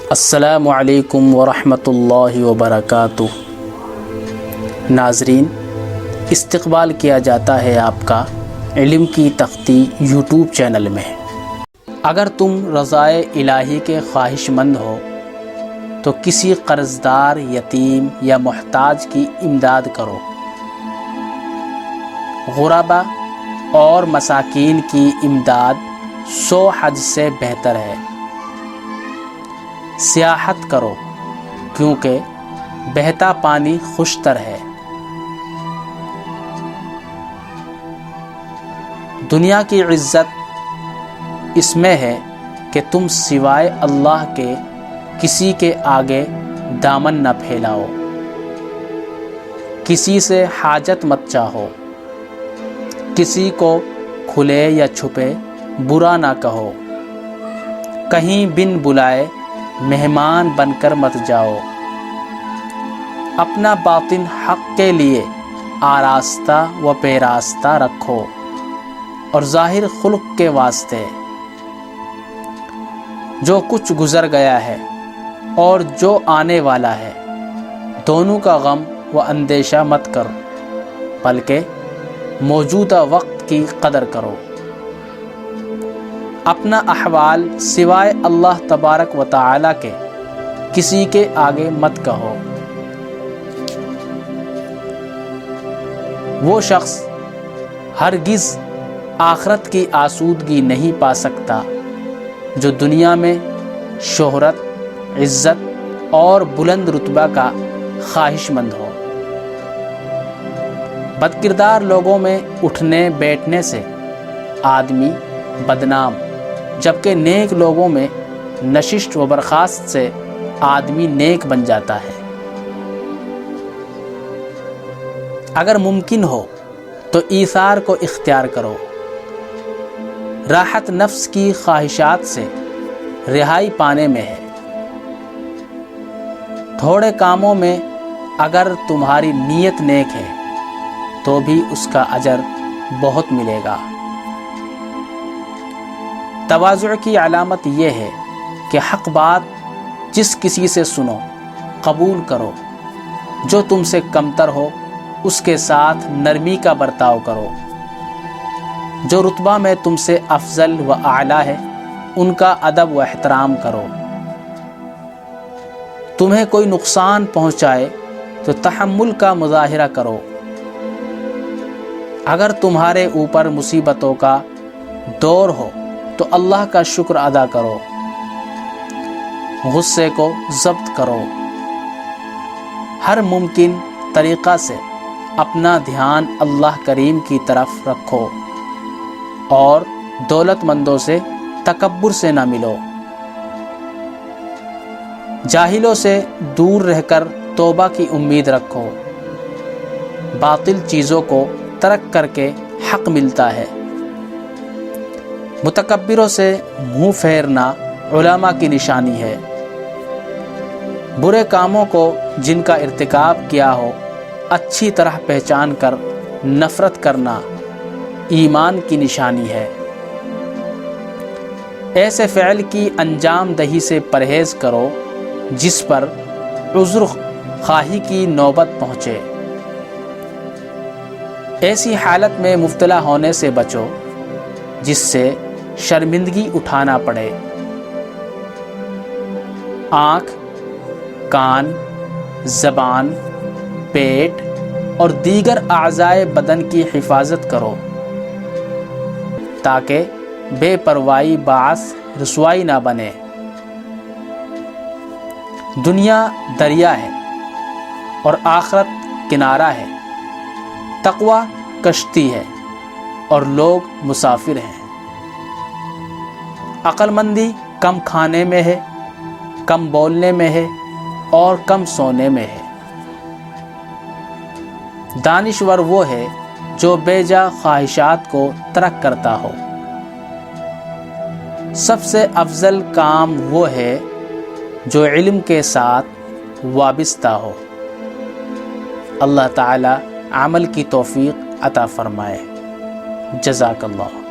السلام علیکم ورحمۃ اللہ وبرکاتہ۔ ناظرین، استقبال کیا جاتا ہے آپ کا علم کی تختی یوٹیوب چینل میں۔ اگر تم رضائے الہی کے خواہش مند ہو تو کسی قرض دار، یتیم یا محتاج کی امداد کرو۔ غربا اور مساکین کی امداد 100 حج سے بہتر ہے۔ سیاحت کرو کیونکہ بہتا پانی خوشتر ہے۔ دنیا کی عزت اس میں ہے کہ تم سوائے اللہ کے کسی کے آگے دامن نہ پھیلاؤ، کسی سے حاجت مت چاہو، کسی کو کھلے یا چھپے برا نہ کہو، کہیں بن بلائے مہمان بن کر مت جاؤ، اپنا باطن حق کے لیے آراستہ و پیراستہ رکھو اور ظاہر خلق کے واسطے۔ جو کچھ گزر گیا ہے اور جو آنے والا ہے، دونوں کا غم و اندیشہ مت کرو، بلکہ موجودہ وقت کی قدر کرو۔ اپنا احوال سوائے اللہ تبارک و تعالی کے کسی کے آگے مت کہو۔ وہ شخص ہرگز آخرت کی آسودگی نہیں پا سکتا جو دنیا میں شہرت، عزت اور بلند رتبہ کا خواہش مند ہو۔ بدکردار لوگوں میں اٹھنے بیٹھنے سے آدمی بدنام، جبکہ نیک لوگوں میں نشست و برخاست سے آدمی نیک بن جاتا ہے۔ اگر ممکن ہو تو ایثار کو اختیار کرو۔ راحت نفس کی خواہشات سے رہائی پانے میں ہے۔ تھوڑے کاموں میں اگر تمہاری نیت نیک ہے تو بھی اس کا اجر بہت ملے گا۔ تواضع کی علامت یہ ہے کہ حق بات جس کسی سے سنو قبول کرو، جو تم سے کمتر ہو اس کے ساتھ نرمی کا برتاؤ کرو، جو رتبہ میں تم سے افضل و اعلیٰ ہے ان کا ادب و احترام کرو۔ تمہیں کوئی نقصان پہنچائے تو تحمل کا مظاہرہ کرو۔ اگر تمہارے اوپر مصیبتوں کا دور ہو تو اللہ کا شکر ادا کرو، غصے کو ضبط کرو۔ ہر ممکن طریقہ سے اپنا دھیان اللہ کریم کی طرف رکھو اور دولت مندوں سے تکبر سے نہ ملو۔ جاہلوں سے دور رہ کر توبہ کی امید رکھو۔ باطل چیزوں کو ترک کر کے حق ملتا ہے۔ متکبروں سے منہ پھیرنا علماء کی نشانی ہے۔ برے کاموں کو جن کا ارتکاب کیا ہو اچھی طرح پہچان کر نفرت کرنا ایمان کی نشانی ہے۔ ایسے فعل کی انجام دہی سے پرہیز کرو جس پر عذر خواہی کی نوبت پہنچے۔ ایسی حالت میں مبتلا ہونے سے بچو جس سے شرمندگی اٹھانا پڑے۔ آنکھ، کان، زبان، پیٹ اور دیگر اعضائے بدن کی حفاظت کرو تاکہ بے پروائی باعث رسوائی نہ بنے۔ دنیا دریا ہے اور آخرت کنارہ ہے۔ تقوی کشتی ہے اور لوگ مسافر ہیں۔ عقل مندی کم کھانے میں ہے، کم بولنے میں ہے اور کم سونے میں ہے۔ دانشور وہ ہے جو بے جا خواہشات کو ترک کرتا ہو۔ سب سے افضل کام وہ ہے جو علم کے ساتھ وابستہ ہو۔ اللہ تعالی عمل کی توفیق عطا فرمائے۔ جزاک اللہ۔